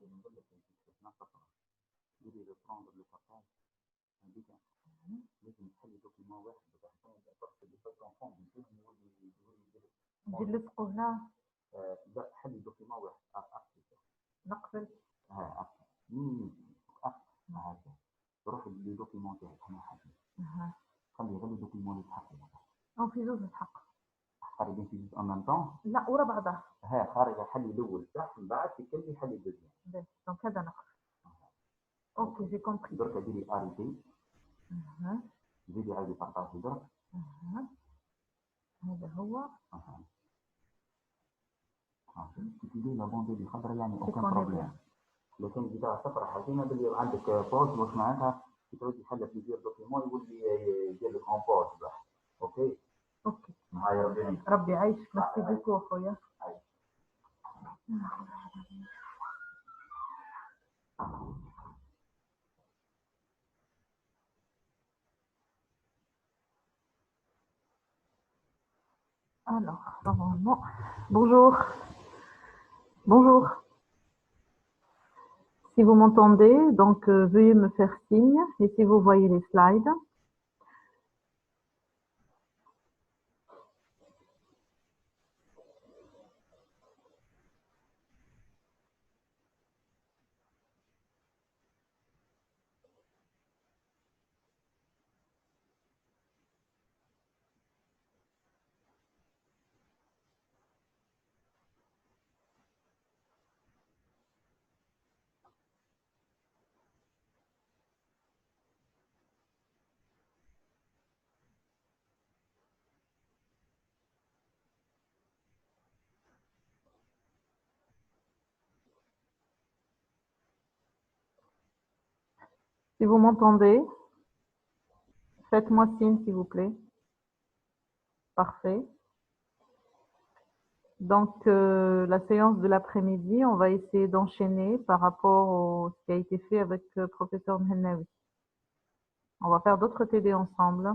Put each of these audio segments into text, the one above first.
نقول لك استثناء فقرة تريد prendre le partage هذيك لازم تحلي دوكيمون واحد بتاع تقصد بفترة فون نقول نجلسقوا هنا لا حلي دوكيمون واحد نقفل أكثر مين هذا روح لدوكيمون تاعك هنا حاجة خلي غير الدوكيمون يتحقق أو في زوج يتحقق خارجين في جزء ان طون لا ورا بعضها خارج الحل الاول صح من بعد تكملي الحل الجديد دونك هذا نقص اوكي جي كومبري درك ديري اريتي زيدي عادي بارطاجي درك هذا هو تدير لا بوندي اللي خضرا يعني اوكي بروبليم لكن اذا صفرا حكينا باللي عندك بوز واش معناتها تعودي تحل في دير دوكيمون يقول لي يدير لك كومبوز اوكي هاي ربي يعيشك ميرسي بوكو اخويا Alors, normalement, bonjour. Bonjour. Si vous m'entendez, donc veuillez me faire signe et si vous voyez les slides. Si vous m'entendez, faites-moi signe s'il vous plaît. Parfait. Donc, la séance de l'après-midi, on va essayer d'enchaîner par rapport à ce qui a été fait avec le professeur Mhennaoui. On va faire d'autres TD ensemble.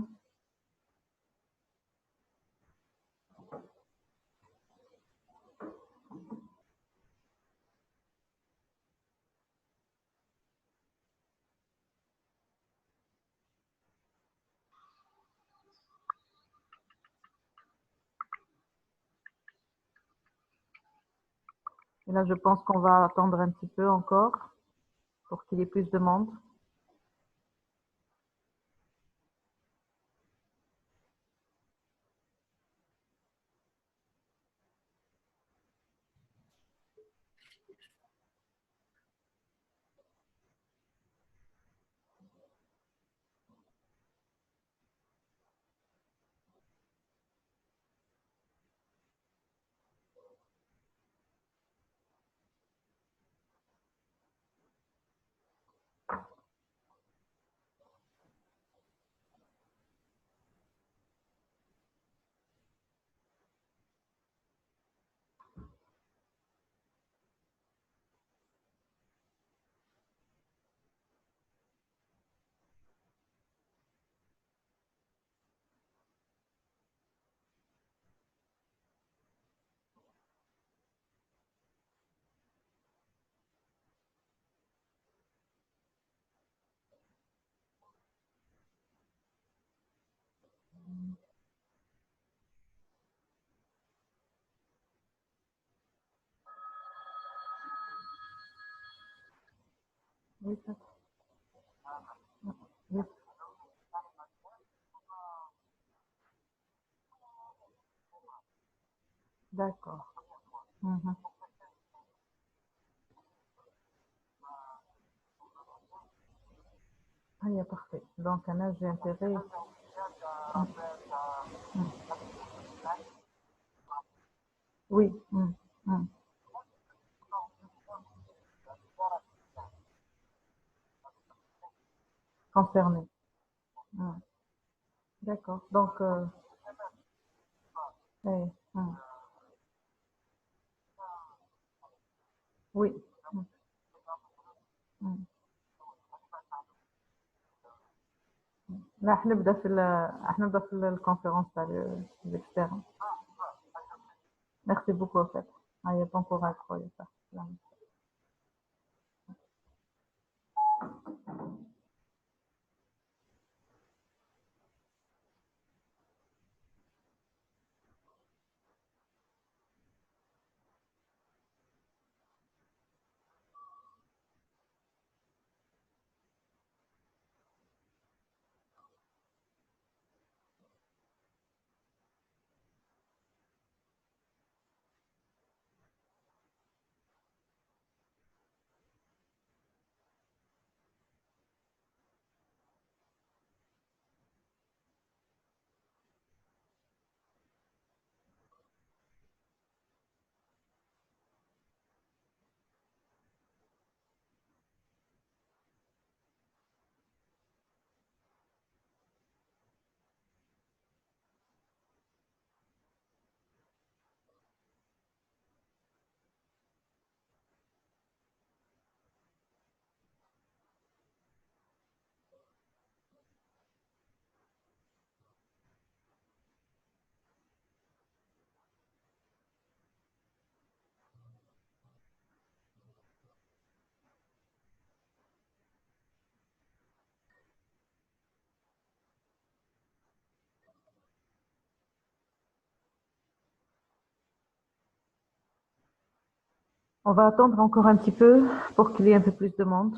Et là, je pense qu'on va attendre un petit peu encore pour qu'il y ait plus de monde. Oui, ça. Oui. D'accord. Ah, il est parfait. Donc, un âge d'intérêt. Oui. Concerné. D'accord. Donc, oui. لا حنبدا في الكونفérence تاع l'externe. Merci beaucoup en fait. Allez, bon courage خويا. On va attendre encore un petit peu pour qu'il y ait un peu plus de monde.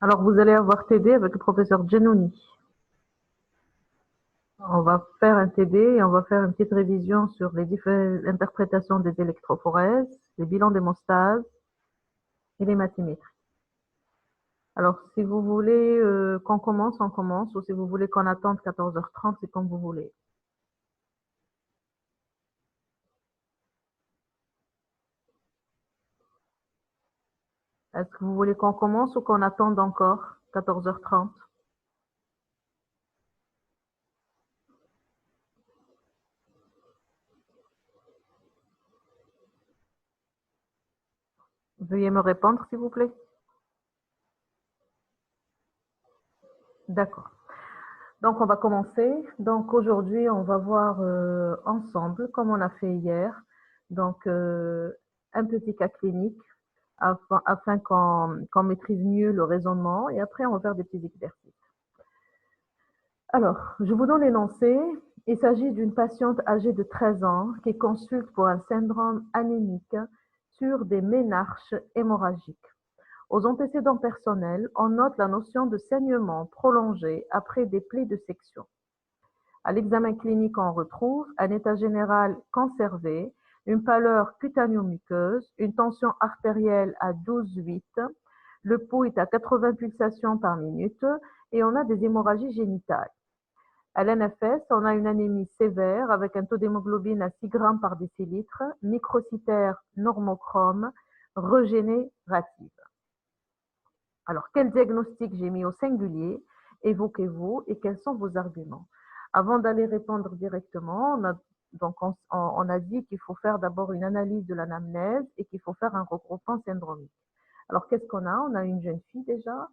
Alors, vous allez avoir TD avec le professeur Genoni. On va faire un TD et on va faire une petite révision sur les différentes interprétations des électrophorèses, les bilans d'hémostase et les mathymétries. Alors, si vous voulez qu'on commence, on commence, ou si vous voulez qu'on attende 14h30, c'est comme vous voulez. Est-ce que vous voulez qu'on commence ou qu'on attende encore 14h30? Veuillez me répondre, s'il vous plaît. D'accord. Donc, on va commencer. Donc, aujourd'hui, on va voir ensemble, comme on a fait hier, donc un petit cas clinique afin qu'on maîtrise mieux le raisonnement et après, on va faire des petits exercices. Alors, je vous donne l'énoncé. Il s'agit d'une patiente âgée de 13 ans qui consulte pour un syndrome anémique sur des ménarches hémorragiques. Aux antécédents personnels, on note la notion de saignement prolongé après des plaies de section. À l'examen clinique, on retrouve un état général conservé, une pâleur cutaneo-muqueuse, une tension artérielle à 12,8, le pouls est à 80 pulsations par minute et on a des hémorragies génitales. À l'NFS, on a une anémie sévère avec un taux d'hémoglobine à 6 grammes par décilitre, microcytaire normochrome, régénérative. Alors, quel diagnostic j'ai mis au singulier? Évoquez-vous et quels sont vos arguments? Avant d'aller répondre directement, on a dit qu'il faut faire d'abord une analyse de l'anamnèse et qu'il faut faire un regroupement syndromique. Alors, qu'est-ce qu'on a? On a une jeune fille déjà,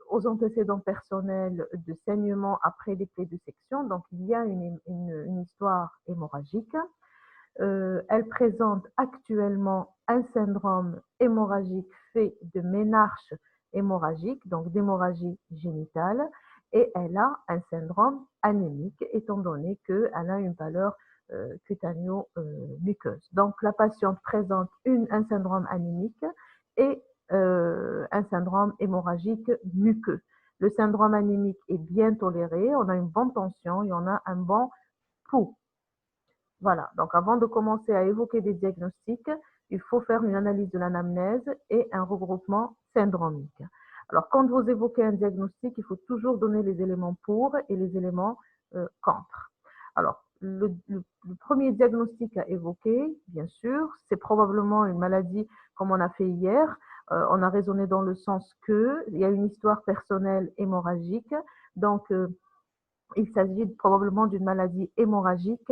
aux antécédents personnels de saignement après des plaies de section, donc il y a une histoire hémorragique. Elle présente actuellement un syndrome hémorragique fait de ménarche hémorragique, donc d'hémorragie génitale, et elle a un syndrome anémique, étant donné qu'elle a une pâleur cutaneo-muqueuse. Donc, la patiente présente un syndrome anémique et un syndrome hémorragique muqueux. Le syndrome anémique est bien toléré, on a une bonne tension et on a un bon pouls. Voilà, donc avant de commencer à évoquer des diagnostics, il faut faire une analyse de l'anamnèse et un regroupement syndromique. Alors, quand vous évoquez un diagnostic, il faut toujours donner les éléments pour et les éléments contre. Alors, le premier diagnostic à évoquer, bien sûr, c'est probablement une maladie comme on a fait hier. On a raisonné dans le sens qu'il y a une histoire personnelle hémorragique, donc il s'agit probablement d'une maladie hémorragique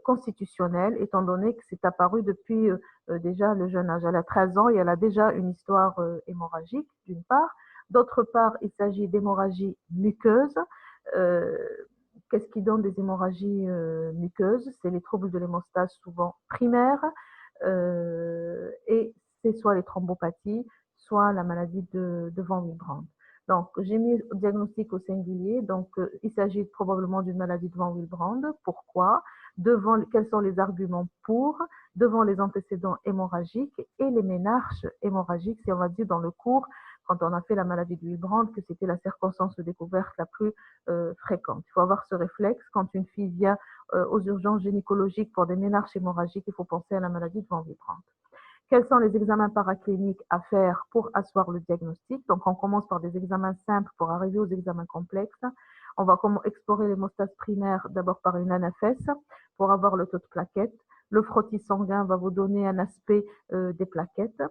constitutionnelle, étant donné que c'est apparu depuis déjà le jeune âge. Elle a 13 ans et elle a déjà une histoire hémorragique, d'une part. D'autre part, il s'agit d'hémorragie muqueuse. Qu'est-ce qui donne des hémorragies muqueuses? C'est les troubles de l'hémostase souvent primaires et c'est soit les thrombopathies, soit la maladie de Van Willebrand. Donc, j'ai mis le diagnostic au singulier. Donc, il s'agit probablement d'une maladie de Van Willebrand. Pourquoi? Quels sont les arguments pour? Devant les antécédents hémorragiques et les ménarches hémorragiques, si on va dire dans le cours, quand on a fait la maladie de Willebrand, que c'était la circonstance de découverte la plus fréquente. Il faut avoir ce réflexe. Quand une fille vient aux urgences gynécologiques pour des ménarches hémorragiques, il faut penser à la maladie de Van Willebrand. Quels sont les examens paracliniques à faire pour asseoir le diagnostic? Donc, on commence par des examens simples pour arriver aux examens complexes. On va explorer l'hémostase primaire d'abord par une NFS pour avoir le taux de plaquettes. Le frottis sanguin va vous donner un aspect des plaquettes.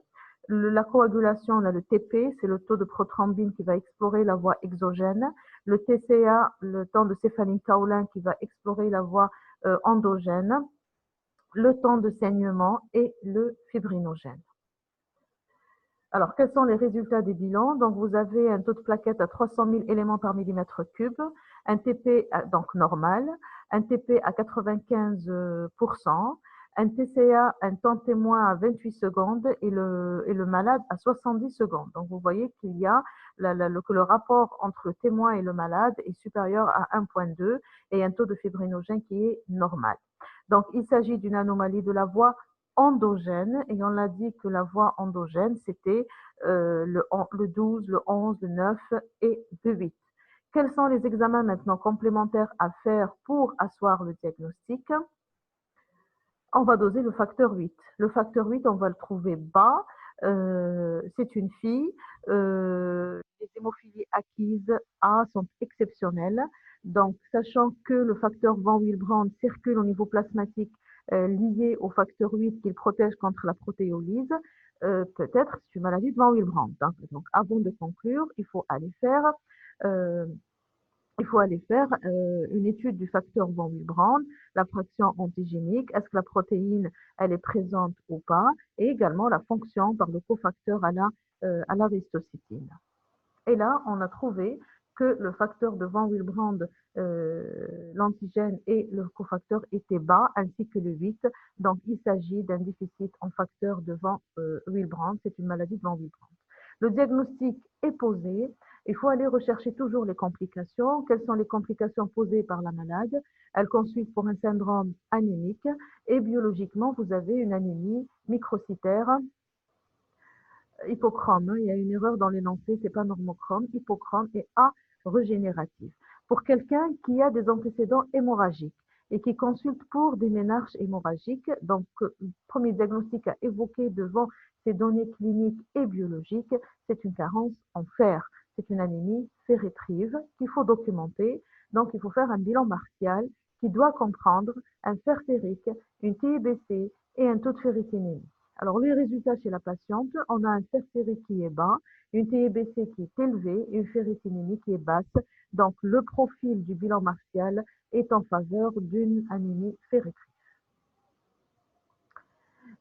La coagulation, on a le TP, c'est le taux de prothrombine qui va explorer la voie exogène. Le TCA, le temps de céphaline kaolin qui va explorer la voie endogène. Le temps de saignement et le fibrinogène. Alors, quels sont les résultats des bilans? Donc, vous avez un taux de plaquettes à 300 000 éléments par millimètre cube, un TP donc normal, un TP à 95%, un TCA, un temps témoin à 28 secondes et le malade à 70 secondes. Donc, vous voyez qu'il y a que le rapport entre le témoin et le malade est supérieur à 1,2 et un taux de fibrinogène qui est normal. Donc, il s'agit d'une anomalie de la voie endogène, et on l'a dit que la voie endogène, c'était le 12, le 11, le 9 et le 8. Quels sont les examens maintenant complémentaires à faire pour asseoir le diagnostic? On va doser le facteur 8. Le facteur 8, on va le trouver bas. C'est une fille. Les hémophilies acquises A sont exceptionnelles. Donc, sachant que le facteur Van Willebrand circule au niveau plasmatique lié au facteur 8 qu'il protège contre la protéolyse, peut-être c'est une maladie de Van Willebrand. Donc, avant de conclure, il faut aller faire une étude du facteur Van Willebrand, la fraction antigénique, est-ce que la protéine elle est présente ou pas, et également la fonction par le cofacteur à la ristocytine. Et là, on a trouvé que le facteur de Van Willebrand, l'antigène et le cofacteur étaient bas, ainsi que le 8. Donc, il s'agit d'un déficit en facteur de Van Willebrand. C'est une maladie de Van Willebrand. Le diagnostic est posé. Il faut aller rechercher toujours les complications. Quelles sont les complications posées par la malade? Elles consistent pour un syndrome anémique et biologiquement, vous avez une anémie microcytaire hypochrome. Il y a une erreur dans l'énoncé, c'est pas normochrome, hypochrome et A régénératif. Pour quelqu'un qui a des antécédents hémorragiques et qui consulte pour des ménarches hémorragiques, donc premier diagnostic à évoquer devant ces données cliniques et biologiques, c'est une carence en fer. C'est une anémie ferritrive qu'il faut documenter. Donc, il faut faire un bilan martial qui doit comprendre un fer ferrique, une TIBC et un taux de ferritinémie. Alors, les résultats chez la patiente, on a un fer ferrique qui est bas, une TIBC qui est élevée et une ferritinémie qui est basse. Donc, le profil du bilan martial est en faveur d'une anémie ferritrive.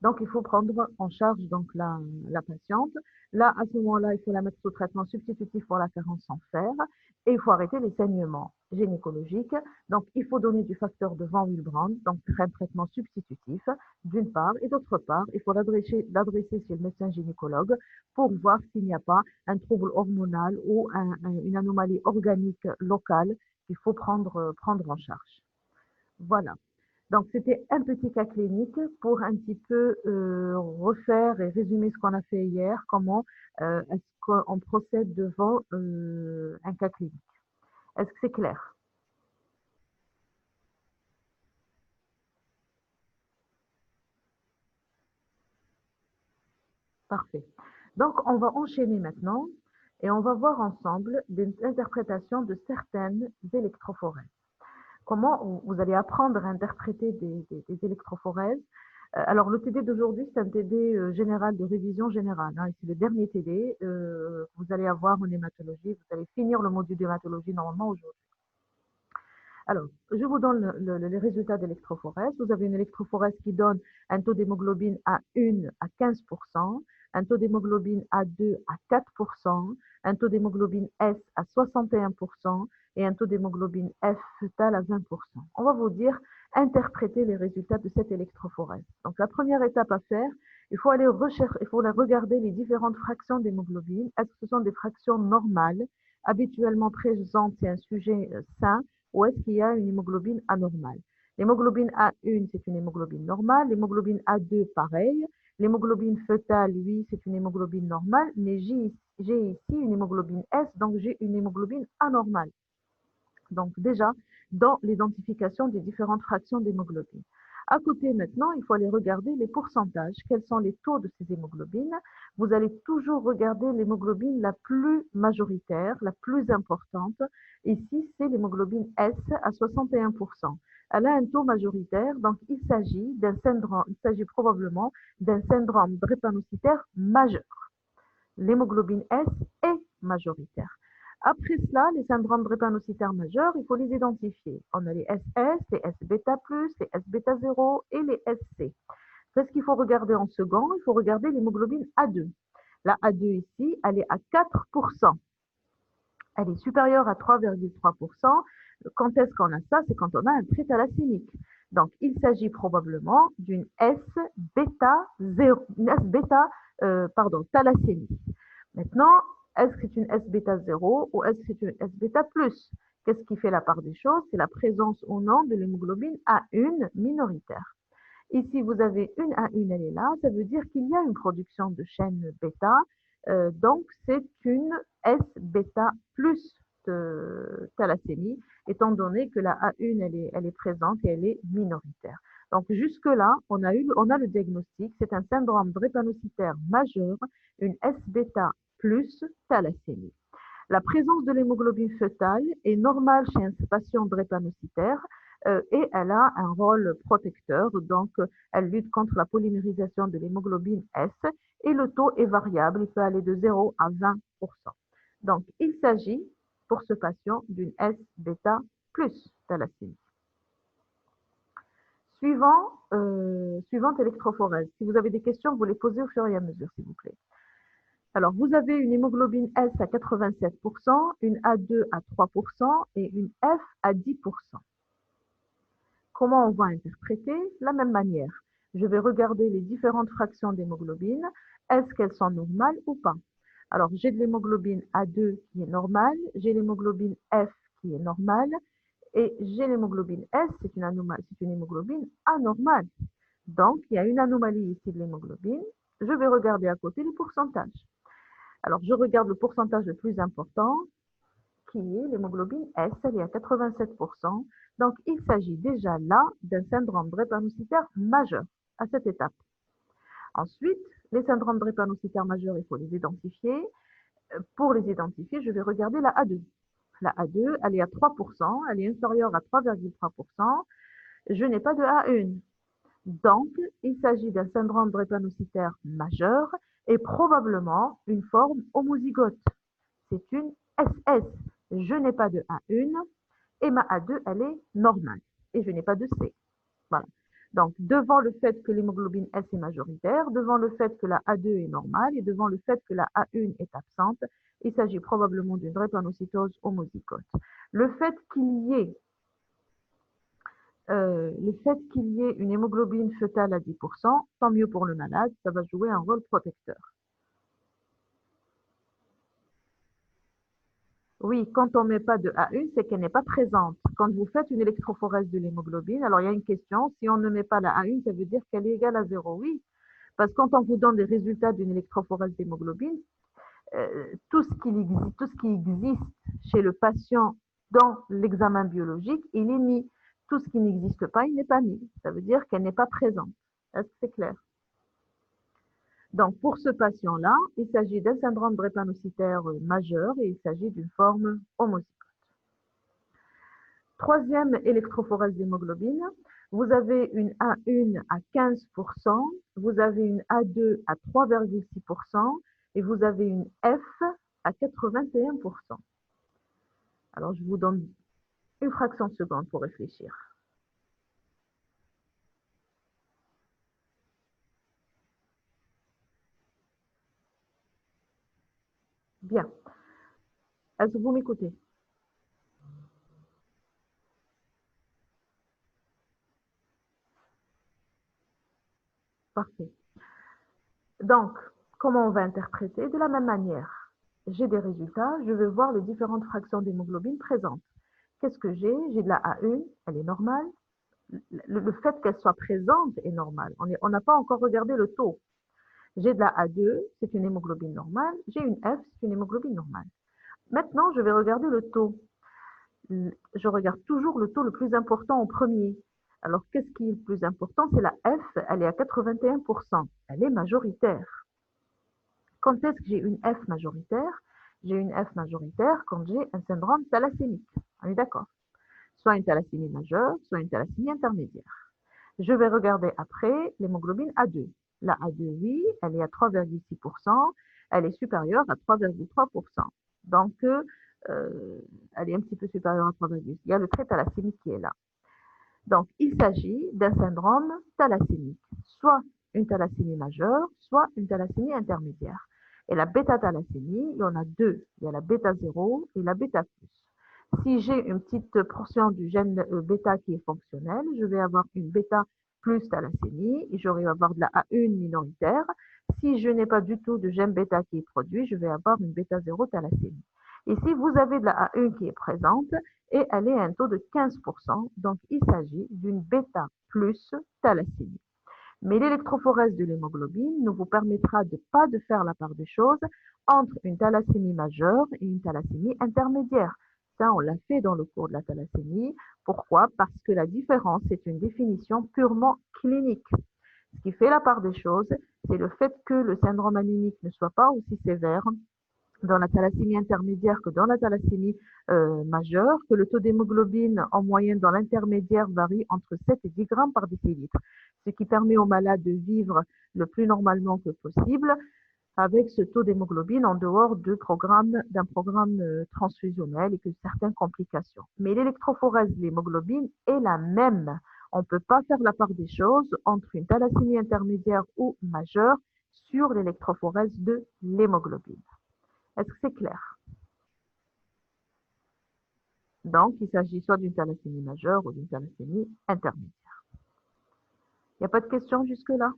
Donc, il faut prendre en charge donc, la patiente. Là, à ce moment-là, il faut la mettre sous traitement substitutif pour la carence en fer et il faut arrêter les saignements gynécologiques. Donc, il faut donner du facteur de Van Willebrand, donc un traitement substitutif d'une part et d'autre part, il faut l'adresser chez le médecin gynécologue pour voir s'il n'y a pas un trouble hormonal ou une anomalie organique locale qu'il faut prendre en charge. Voilà. Donc, c'était un petit cas clinique pour un petit peu refaire et résumer ce qu'on a fait hier, comment est-ce qu'on procède devant un cas clinique. Est-ce que c'est clair? Parfait. Donc, on va enchaîner maintenant et on va voir ensemble des interprétations de certaines électrophorèses. Comment vous allez apprendre à interpréter des électrophorèses. Alors, le TD d'aujourd'hui, c'est un TD général de révision générale. Hein, c'est le dernier TD que vous allez avoir en hématologie. Vous allez finir le module d'hématologie normalement aujourd'hui. Alors, je vous donne les résultats d'électrophorèse. Vous avez une électrophorèse qui donne un taux d'hémoglobine A1 à 15%, un taux d'hémoglobine A2 à 4%, un taux d'hémoglobine S à 61% et un taux d'hémoglobine F fœtale à 20%. On va vous dire interpréter les résultats de cette électrophorèse. Donc, la première étape à faire, il faut aller regarder les différentes fractions d'hémoglobine. Est-ce que ce sont des fractions normales, habituellement présentes si un sujet sain, ou est-ce qu'il y a une hémoglobine anormale? L'hémoglobine A1, c'est une hémoglobine normale. L'hémoglobine A2, pareil. L'hémoglobine fœtale, oui, c'est une hémoglobine normale, mais j'ai ici une hémoglobine S, donc j'ai une hémoglobine anormale. Donc déjà, dans l'identification des différentes fractions d'hémoglobine. À côté maintenant, il faut aller regarder les pourcentages. Quels sont les taux de ces hémoglobines? Vous allez toujours regarder l'hémoglobine la plus majoritaire, la plus importante. Ici, c'est l'hémoglobine S à 61%. Elle a un taux majoritaire, donc il s'agit probablement d'un syndrome drépanocytaire majeur. L'hémoglobine S est majoritaire. Après cela, les syndromes drépanocytaires majeurs, il faut les identifier. On a les SS, les S-bêta+, les S-bêta 0 et les SC. Qu'est-ce qu'il faut regarder en second? Il faut regarder l'hémoglobine A2. La A2 ici, elle est à 4%. Elle est supérieure à 3,3%. Quand est-ce qu'on a ça? C'est quand on a un trait thalassémique. Donc, il s'agit probablement d'une thalassémie. Maintenant, est-ce que c'est une S-bêta 0 ou est-ce que c'est une S-bêta+? Qu'est-ce qui fait la part des choses? C'est la présence ou non de l'hémoglobine A1 minoritaire. Ici, vous avez une A1, elle est là. Ça veut dire qu'il y a une production de chaîne bêta. Donc, c'est une S-bêta plus thalassémie, étant donné que la A1, elle est présente et elle est minoritaire. Donc, jusque-là, on a le diagnostic, c'est un syndrome drépanocytaire majeur, une S-bêta plus thalassémie. La présence de l'hémoglobine fœtale est normale chez un patient drépanocytaire et elle a un rôle protecteur, donc elle lutte contre la polymérisation de l'hémoglobine S et le taux est variable, il peut aller de 0 à 20%. Donc, il s'agit pour ce patient d'une S-bêta plus thalassémie. Suivante électrophorèse. Si vous avez des questions, vous les posez au fur et à mesure, s'il vous plaît. Alors, vous avez une hémoglobine S à 87%, une A2 à 3% et une F à 10%. Comment on va interpréter? De la même manière. Je vais regarder les différentes fractions d'hémoglobine. Est-ce qu'elles sont normales ou pas? Alors, j'ai de l'hémoglobine A2 qui est normale, j'ai l'hémoglobine F qui est normale, et j'ai l'hémoglobine S, c'est une hémoglobine anormale. Donc, il y a une anomalie ici de l'hémoglobine. Je vais regarder à côté les pourcentages. Alors, je regarde le pourcentage le plus important, qui est l'hémoglobine S, elle est à 87%. Donc, il s'agit déjà là d'un syndrome drépanocytaire majeur à cette étape. Ensuite, les syndromes drépanocytaires majeurs, il faut les identifier. Pour les identifier, je vais regarder la A2. La A2, elle est à 3%, elle est inférieure à 3,3%. Je n'ai pas de A1. Donc, il s'agit d'un syndrome drépanocytaire majeur et probablement une forme homozygote. C'est une SS. Je n'ai pas de A1 et ma A2, elle est normale. Et je n'ai pas de C. Voilà. Donc, devant le fait que l'hémoglobine S est majoritaire, devant le fait que la A2 est normale et devant le fait que la A1 est absente, il s'agit probablement d'une drépanocytose homozygote. Le fait qu'il y ait une hémoglobine fœtale à 10%, tant mieux pour le malade, ça va jouer un rôle protecteur. Oui, quand on ne met pas de A1, c'est qu'elle n'est pas présente. Quand vous faites une électrophorèse de l'hémoglobine, alors il y a une question, si on ne met pas la A1, ça veut dire qu'elle est égale à 0. Oui, parce que quand on vous donne les résultats d'une électrophorèse d'hémoglobine, tout ce qui existe chez le patient dans l'examen biologique, il est mis. Tout ce qui n'existe pas, il n'est pas mis. Ça veut dire qu'elle n'est pas présente. Est-ce que c'est clair? Donc, pour ce patient-là, il s'agit d'un syndrome drépanocytaire majeur et il s'agit d'une forme homozygote. Troisième électrophorèse d'hémoglobine, vous avez une A1 à 15%, vous avez une A2 à 3,6% et vous avez une F à 81%. Alors, je vous donne une fraction de seconde pour réfléchir. Bien. Est-ce que vous m'écoutez? Parfait. Donc, comment on va interpréter? De la même manière. J'ai des résultats, je vais voir les différentes fractions d'hémoglobine présentes. Qu'est-ce que j'ai? J'ai de la A1, elle est normale. Le fait qu'elle soit présente est normal. On n'a pas encore regardé le taux. J'ai de la A2, c'est une hémoglobine normale. J'ai une F, c'est une hémoglobine normale. Maintenant, je vais regarder le taux. Je regarde toujours le taux le plus important en premier. Alors, qu'est-ce qui est le plus important? C'est la F, elle est à 81%. Elle est majoritaire. Quand est-ce que j'ai une F majoritaire? J'ai une F majoritaire quand j'ai un syndrome thalassémique. On est d'accord? Soit une thalassémie majeure, soit une thalassémie intermédiaire. Je vais regarder après l'hémoglobine A2. La A2, oui, elle est à 3,6%, elle est supérieure à 3,3%. Donc, elle est un petit peu supérieure à 3,6%. Il y a le trait thalassémique qui est là. Donc, il s'agit d'un syndrome thalassémique, soit une thalassémie majeure, soit une thalassémie intermédiaire. Et la bêta-thalassémie, il y en a deux. Il y a la bêta 0 et la bêta plus. Si j'ai une petite portion du gène bêta qui est fonctionnelle, je vais avoir une bêta plus thalassémie et je vais avoir de la A1 minoritaire. Si je n'ai pas du tout de gène bêta qui est produit, je vais avoir une bêta 0 thalassémie. Ici, vous avez de la A1 qui est présente et elle est à un taux de 15%. Donc, il s'agit d'une bêta plus thalassémie. Mais l'électrophorèse de l'hémoglobine ne vous permettra pas de faire la part des choses entre une thalassémie majeure et une thalassémie intermédiaire. Ça, on l'a fait dans le cours de la thalassémie. Pourquoi? Parce que la différence, c'est une définition purement clinique. Ce qui fait la part des choses, c'est le fait que le syndrome anémique ne soit pas aussi sévère dans la thalassémie intermédiaire que dans la thalassémie majeure, que le taux d'hémoglobine en moyenne dans l'intermédiaire varie entre 7 et 10 grammes par décilitre, ce qui permet aux malades de vivre le plus normalement que possible avec ce taux d'hémoglobine en dehors d'un programme transfusionnel et que certaines complications. Mais l'électrophorèse de l'hémoglobine est la même. On ne peut pas faire la part des choses entre une thalassémie intermédiaire ou majeure sur l'électrophorèse de l'hémoglobine. Est-ce que c'est clair? Donc, il s'agit soit d'une thalassémie majeure ou d'une thalassémie intermédiaire. Il n'y a pas de questions jusque-là?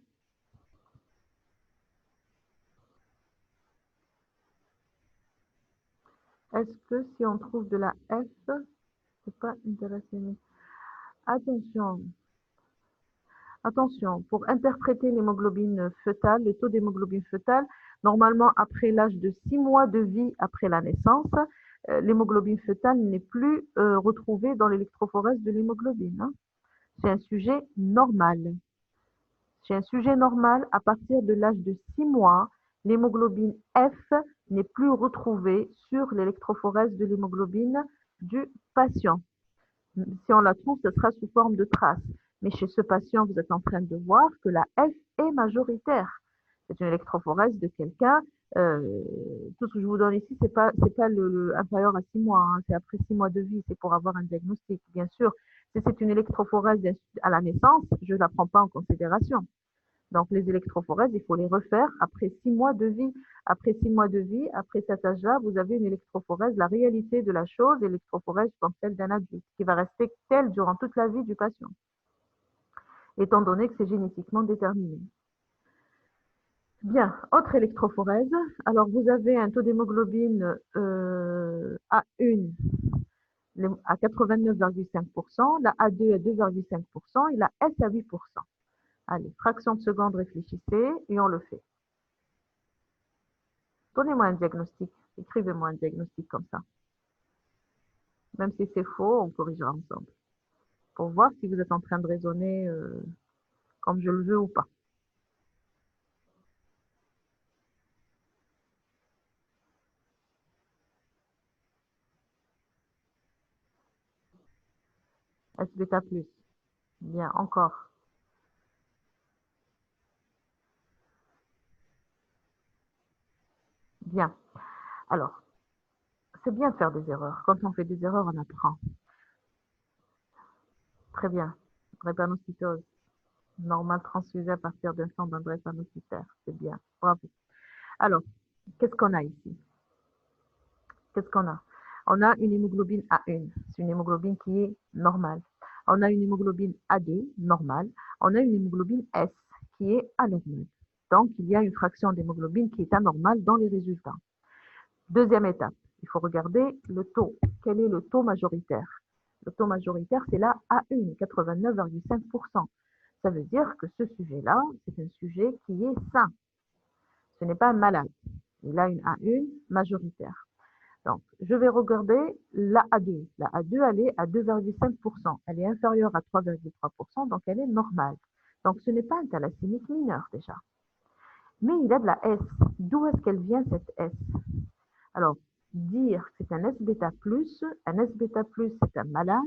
Est-ce que si on trouve de la F, c'est pas une thalassémie? Attention, attention, pour interpréter l'hémoglobine fœtale, le taux d'hémoglobine fœtale, normalement après l'âge de 6 mois de vie après la naissance, l'hémoglobine fœtale n'est plus retrouvée dans l'électrophorèse de l'hémoglobine. Hein. C'est un sujet normal. Chez un sujet normal, à partir de l'âge de 6 mois, l'hémoglobine F n'est plus retrouvée sur l'électrophorèse de l'hémoglobine du patient. Si on la trouve, ce sera sous forme de traces. Mais chez ce patient, vous êtes en train de voir que la F est majoritaire. C'est une électrophorèse de quelqu'un. Tout ce que je vous donne ici, c'est pas le inférieur à 6 mois. Hein, c'est après 6 mois de vie. C'est pour avoir un diagnostic. Bien sûr, si c'est une électrophorèse à la naissance, je ne la prends pas en considération. Donc, les électrophorèses, il faut les refaire après 6 mois de vie. Après 6 mois de vie, après cet âge-là, vous avez une électrophorèse. La réalité de la chose, l'électrophorèse comme celle d'un adulte, qui va rester telle durant toute la vie du patient, étant donné que c'est génétiquement déterminé. Bien, autre électrophorèse. Alors, vous avez un taux d'hémoglobine A1 à 89,5%, la A2 à 2,5% et la S à 8%. Allez, fraction de seconde, réfléchissez et on le fait. Donnez-moi un diagnostic. Écrivez-moi un diagnostic comme ça. Même si c'est faux, on corrigera ensemble. Pour voir si vous êtes en train de raisonner comme je le veux ou pas. S bêta plus. Bien, encore. Bien. Alors, c'est bien de faire des erreurs. Quand on fait des erreurs, on apprend. Très bien. Drépanocytose. Normal transfusée à partir d'un sang d'un drépanocytaire. C'est bien. Bravo. Alors, qu'est-ce qu'on a ici? Qu'est-ce qu'on a? On a une hémoglobine A1. C'est une hémoglobine qui est normale. On a une hémoglobine A2, normale. On a une hémoglobine S, qui est anormale. Donc, il y a une fraction d'hémoglobine qui est anormale dans les résultats. Deuxième étape, il faut regarder le taux. Quel est le taux majoritaire? Le taux majoritaire, c'est la A1, 89,5%. Ça veut dire que ce sujet-là, c'est un sujet qui est sain. Ce n'est pas un malade. Il a une A1 majoritaire. Donc, je vais regarder la A2. La A2, elle est à 2,5%. Elle est inférieure à 3,3%, donc elle est normale. Donc, ce n'est pas un thalassémique mineur déjà. Mais il a de la S. D'où est-ce qu'elle vient cette S? Alors, dire que c'est un S-bêta+, un S-bêta+, c'est un malade,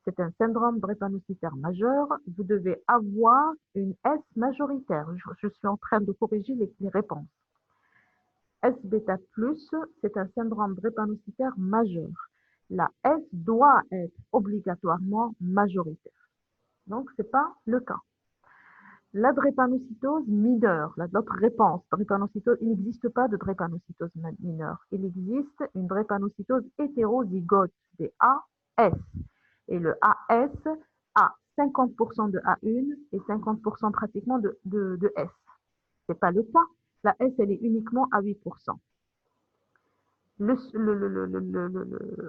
c'est un syndrome drépanocytaire majeur, vous devez avoir une S majoritaire. Je suis en train de corriger les réponses. S-bêta+, c'est un syndrome drépanocytaire majeur. La S doit être obligatoirement majoritaire. Donc, ce n'est pas le cas. La drépanocytose mineure, l'autre réponse, drépanocytose, il n'existe pas de drépanocytose mineure. Il existe une drépanocytose hétérozygote, des AS. Et le AS a 50% de A1 et 50% pratiquement de S. Ce n'est pas le cas. La S, elle est uniquement à 8%.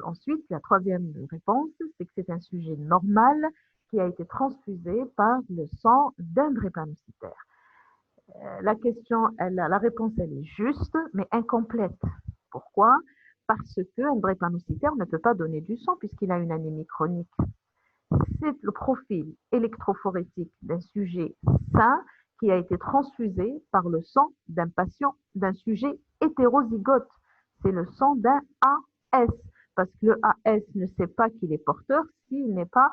Ensuite, la troisième réponse, c'est que c'est un sujet normal qui a été transfusé par le sang d'un drépanocytaire. La question, la réponse, elle est juste, mais incomplète. Pourquoi? Parce qu'un drépanocytaire ne peut pas donner du sang puisqu'il a une anémie chronique. C'est le profil électrophorétique d'un sujet sain qui a été transfusé par le sang d'un patient, d'un sujet hétérozygote. C'est le sang d'un AS, parce que le AS ne sait pas qu'il est porteur s'il n'est pas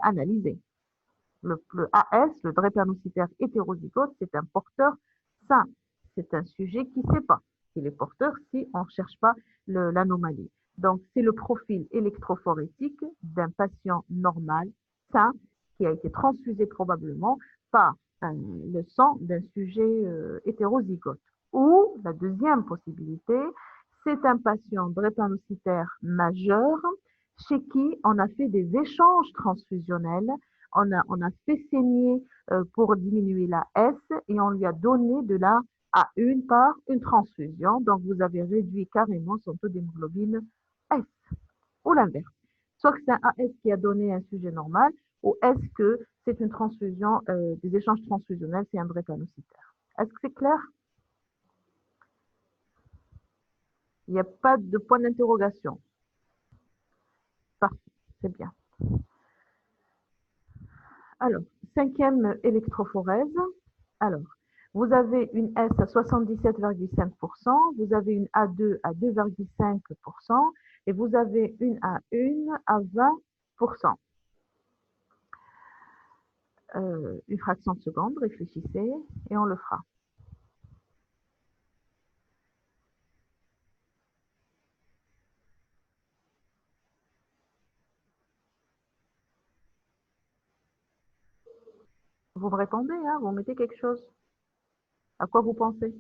analysé. Le AS, le drépanocytaire hétérozygote, c'est un porteur sain. C'est un sujet qui ne sait pas qu'il est porteur si on ne cherche pas l'anomalie. Donc, c'est le profil électrophorétique d'un patient normal, sain, qui a été transfusé probablement par le sang d'un sujet hétérozygote. Ou, la deuxième possibilité, c'est un patient drépanocytaire majeur chez qui on a fait des échanges transfusionnels. On a fait saigner pour diminuer la S et on lui a donné de la A1 par une transfusion. Donc, vous avez réduit carrément son taux d'hémoglobine S. Ou l'inverse. Soit que c'est un AS qui a donné un sujet normal, ou est-ce que c'est une transfusion, des échanges transfusionnels, c'est un drépanocytaire. Est-ce que c'est clair? Il n'y a pas de point d'interrogation. Parfait, c'est bien. Alors, cinquième électrophorèse. Alors, vous avez une S à 77,5%, vous avez une A2 à 2,5% et vous avez une A1 à 20%. Une fraction de seconde, réfléchissez et on le fera. Vous me répondez, hein, vous mettez quelque chose. À quoi vous pensez?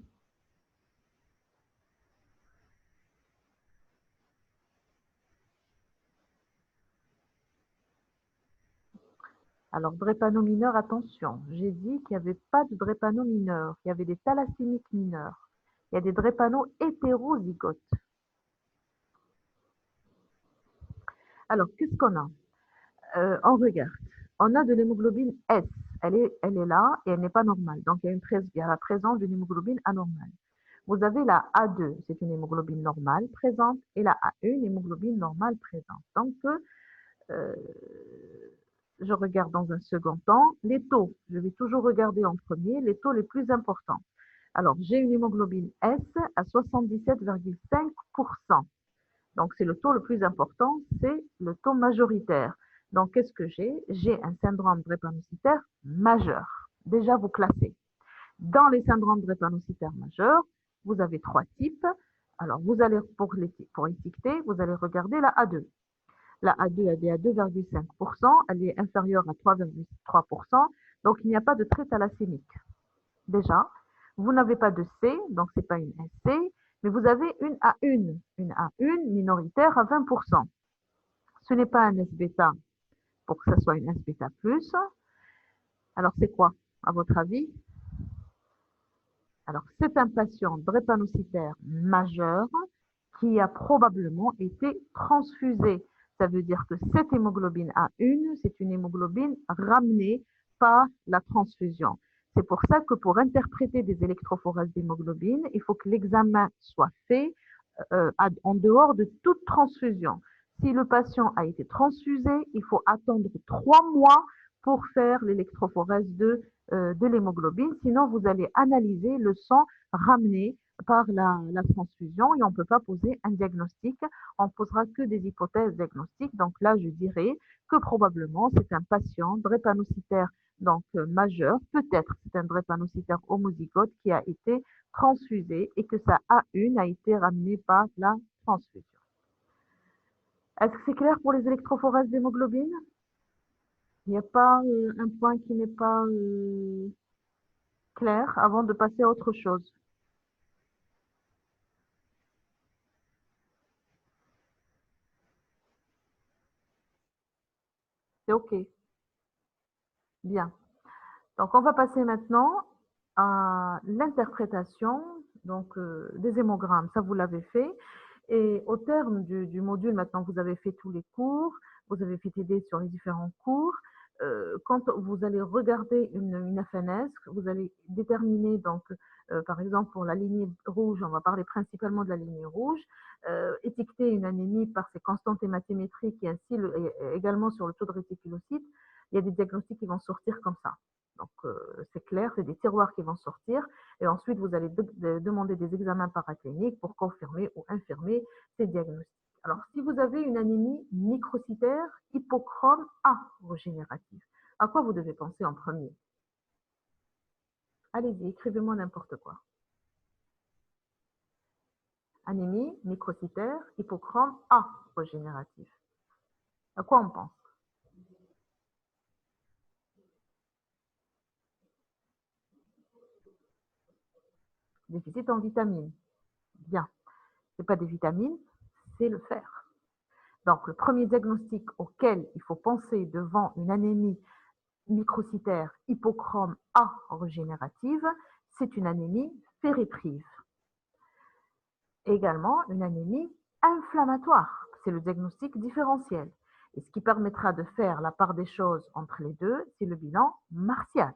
Alors, drépano mineur, attention. J'ai dit qu'il n'y avait pas de drépano mineur, il y avait des thalassémiques mineurs. Il y a des drépano hétérozygotes. Alors, qu'est-ce qu'on a? On regarde. On a de l'hémoglobine S. Elle est là et elle n'est pas normale. Donc, il y a la présence d'une hémoglobine anormale. Vous avez la A2, c'est une hémoglobine normale présente, et la A1, hémoglobine normale présente. Donc, je regarde dans un second temps les taux. Je vais toujours regarder en premier les taux les plus importants. Alors, j'ai une hémoglobine S à 77,5%. Donc, c'est le taux le plus important, c'est le taux majoritaire. Donc, qu'est-ce que j'ai? J'ai un syndrome drépanocytaire majeur. Déjà, vous classez. Dans les syndromes drépanocytaires majeurs, vous avez trois types. Alors, vous allez, pour étiqueter, vous allez regarder la A2. La A2, elle est à 2,5%, elle est inférieure à 3,3%, donc il n'y a pas de trait thalassémique. Déjà, vous n'avez pas de C, donc ce n'est pas une SC, mais vous avez une A1 minoritaire à 20%. Ce n'est pas un S-bêta pour que ce soit une S-bêta plus. Alors, c'est quoi, à votre avis? Alors, c'est un patient drépanocytaire majeur qui a probablement été transfusé. Ça veut dire que cette hémoglobine A1, c'est une hémoglobine ramenée par la transfusion. C'est pour ça que pour interpréter des électrophorèses d'hémoglobine, il faut que l'examen soit fait en dehors de toute transfusion. Si le patient a été transfusé, il faut attendre 3 mois pour faire l'électrophorèse de l'hémoglobine. Sinon, vous allez analyser le sang ramené par la transfusion et on ne peut pas poser un diagnostic. On ne posera que des hypothèses diagnostiques. Donc là, je dirais que probablement, c'est un patient drépanocytaire donc majeur. Peut-être c'est un drépanocytaire homozygote qui a été transfusé et que sa A1 a été ramenée par la transfusion. Est-ce que c'est clair pour les électrophorèses d'hémoglobine? Il n'y a pas un point qui n'est pas clair avant de passer à autre chose. C'est OK. Bien. Donc, on va passer maintenant à l'interprétation des hémogrammes. Ça, vous l'avez fait. Et au terme du module, maintenant, vous avez fait tous les cours. vous avez fait TD sur les différents cours. Quand vous allez regarder une FNS, vous allez déterminer, donc, par exemple, pour la lignée rouge, on va parler principalement de la lignée rouge, étiqueter une anémie par ses constantes hématométriques et ainsi également sur le taux de réticulocytes, il y a des diagnostics qui vont sortir comme ça. Donc, c'est clair, c'est des tiroirs qui vont sortir et ensuite, vous allez demander des examens paracliniques pour confirmer ou infirmer ces diagnostics. Alors, si vous avez une anémie microcytaire hypochrome A régénérative, à quoi vous devez penser en premier? Allez-y, écrivez-moi n'importe quoi. Anémie microcytaire hypochrome A régénérative. À quoi on pense? Déficit en vitamines. Bien. Ce n'est pas des vitamines, c'est le fer. Donc, le premier diagnostic auquel il faut penser devant une anémie microcytaire hypochrome A régénérative, c'est une anémie ferriprive. Également, une anémie inflammatoire. C'est le diagnostic différentiel. Et ce qui permettra de faire la part des choses entre les deux, c'est le bilan martial.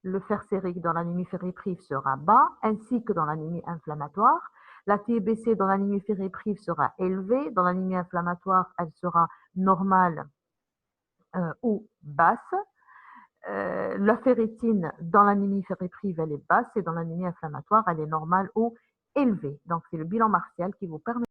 Le fer sérique dans l'anémie ferriprive sera bas, ainsi que dans l'anémie inflammatoire. La TBC dans l'anémie ferriprive sera élevée. Dans l'anémie inflammatoire, elle sera normale ou basse. La ferritine dans l'anémie ferriprive, elle est basse et dans l'anémie inflammatoire, elle est normale ou élevée. Donc, c'est le bilan martial qui vous permet